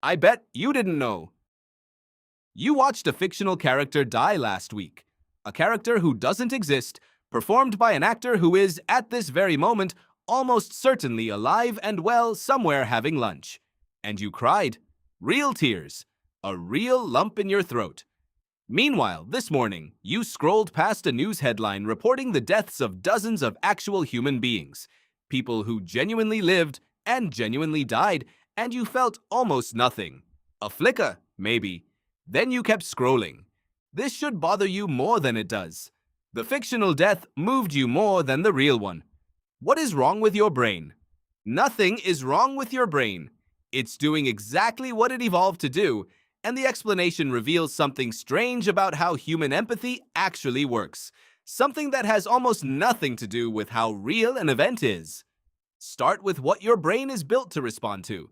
I bet you didn't know. You watched a fictional character die last week. A character who doesn't exist, performed by an actor who is, at this very moment, almost certainly alive and well somewhere having lunch. And you cried. Real tears. A real lump in your throat. Meanwhile, this morning, you scrolled past a news headline reporting the deaths of dozens of actual human beings. People who genuinely lived and genuinely died, and you felt almost nothing. A flicker, maybe. Then you kept scrolling. This should bother you more than it does. The fictional death moved you more than the real one. What is wrong with your brain? Nothing is wrong with your brain. It's doing exactly what it evolved to do, and the explanation reveals something strange about how human empathy actually works. Something that has almost nothing to do with how real an event is. Start with what your brain is built to respond to.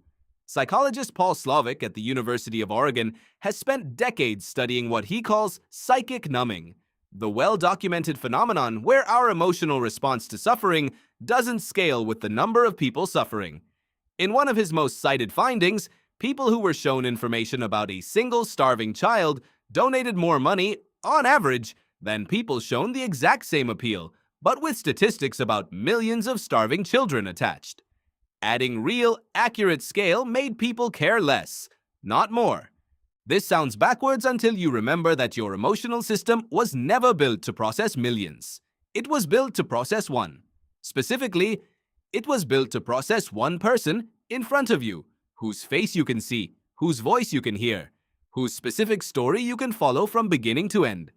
Psychologist Paul Slovic at the University of Oregon has spent decades studying what he calls psychic numbing, the well-documented phenomenon where our emotional response to suffering doesn't scale with the number of people suffering. In one of his most cited findings, people who were shown information about a single starving child donated more money, on average, than people shown the exact same appeal, but with statistics about millions of starving children attached. Adding real, accurate scale made people care less, not more. This sounds backwards until you remember that your emotional system was never built to process millions. It was built to process one. Specifically, it was built to process one person in front of you, whose face you can see, whose voice you can hear, whose specific story you can follow from beginning to end.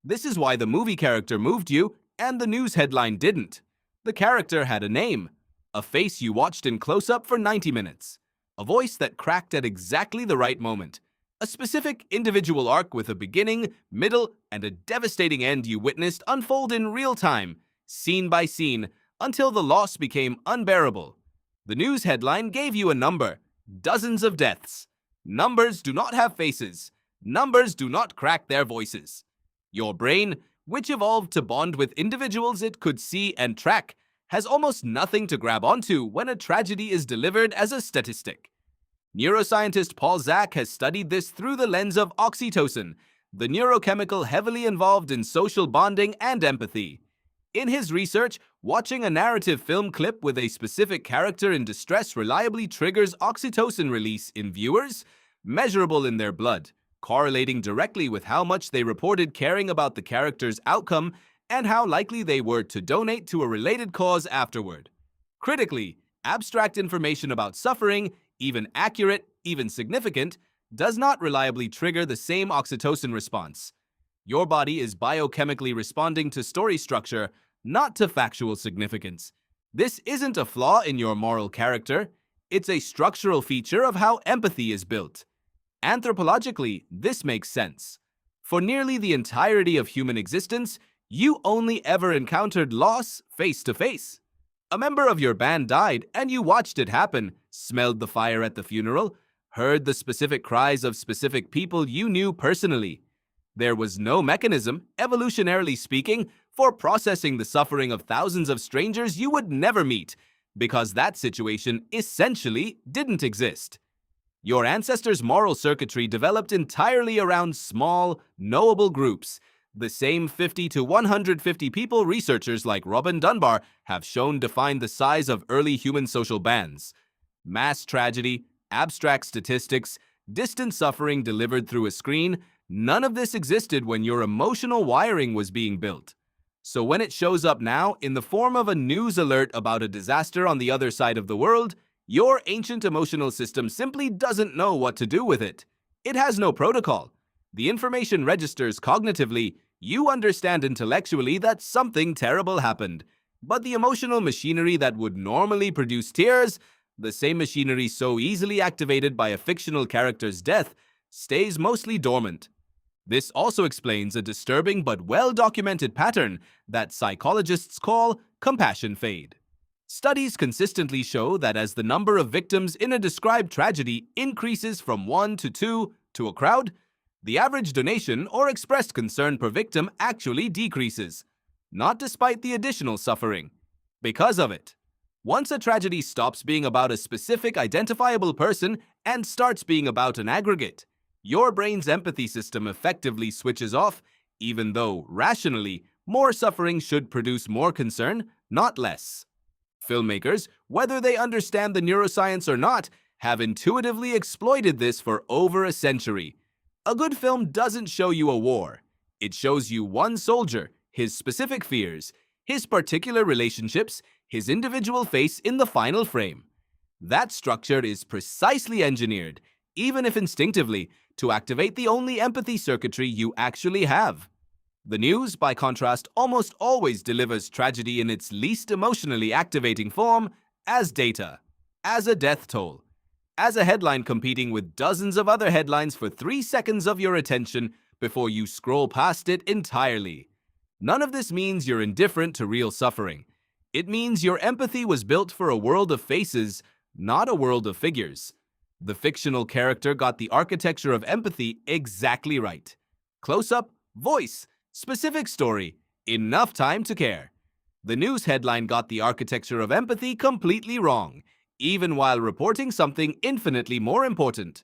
This is why the movie character moved you and the news headline didn't. The character had a name, a face you watched in close-up for 90 minutes, a voice that cracked at exactly the right moment, a specific individual arc with a beginning, middle, and a devastating end you witnessed unfold in real time, scene by scene, until the loss became unbearable. The news headline gave you a number, dozens of deaths. Numbers do not have faces. Numbers do not crack their voices. Your brain, which evolved to bond with individuals it could see and track, has almost nothing to grab onto when a tragedy is delivered as a statistic. Neuroscientist Paul Zak has studied this through the lens of oxytocin, the neurochemical heavily involved in social bonding and empathy. In his research, watching a narrative film clip with a specific character in distress reliably triggers oxytocin release in viewers, measurable in their blood, correlating directly with how much they reported caring about the character's outcome and how likely they were to donate to a related cause afterward. Critically, abstract information about suffering, even accurate, even significant, does not reliably trigger the same oxytocin response. Your body is biochemically responding to story structure, not to factual significance. This isn't a flaw in your moral character. It's a structural feature of how empathy is built. Anthropologically, this makes sense. For nearly the entirety of human existence, you only ever encountered loss face to face. A member of your band died and you watched it happen, smelled the fire at the funeral, heard the specific cries of specific people you knew personally. There was no mechanism, evolutionarily speaking, for processing the suffering of thousands of strangers you would never meet, because that situation essentially didn't exist. Your ancestors' moral circuitry developed entirely around small, knowable groups, the same 50 to 150 people researchers like Robin Dunbar have shown define the size of early human social bands. Mass tragedy, abstract statistics, distant suffering delivered through a screen, none of this existed when your emotional wiring was being built. So when it shows up now in the form of a news alert about a disaster on the other side of the world, your ancient emotional system simply doesn't know what to do with it. It has no protocol. The information registers cognitively. You understand intellectually that something terrible happened, but the emotional machinery that would normally produce tears, the same machinery so easily activated by a fictional character's death, stays mostly dormant. This also explains a disturbing but well-documented pattern that psychologists call compassion fade. Studies consistently show that as the number of victims in a described tragedy increases from 1 to 2 to a crowd, the average donation or expressed concern per victim actually decreases, not despite the additional suffering, because of it. Once a tragedy stops being about a specific identifiable person and starts being about an aggregate, your brain's empathy system effectively switches off, even though, rationally, more suffering should produce more concern, not less. Filmmakers, whether they understand the neuroscience or not, have intuitively exploited this for over a century. A good film doesn't show you a war. It shows you one soldier, his specific fears, his particular relationships, his individual face in the final frame. That structure is precisely engineered, even if instinctively, to activate the only empathy circuitry you actually have. The news, by contrast, almost always delivers tragedy in its least emotionally activating form as data, as a death toll, as a headline competing with dozens of other headlines for 3 seconds of your attention before you scroll past it entirely. None of this means you're indifferent to real suffering. It means your empathy was built for a world of faces, not a world of figures. The fictional character got the architecture of empathy exactly right. Close-up, voice, specific story, enough time to care. The news headline got the architecture of empathy completely wrong, even while reporting something infinitely more important.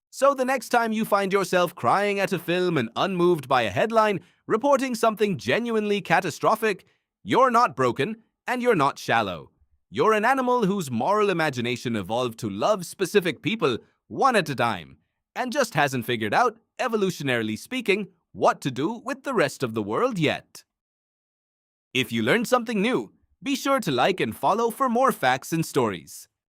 So the next time you find yourself crying at a film and unmoved by a headline reporting something genuinely catastrophic, you're not broken and you're not shallow. You're an animal whose moral imagination evolved to love specific people one at a time, and just hasn't figured out, evolutionarily speaking, what to do with the rest of the world yet. If you learned something new, be sure to like and follow for more facts and stories.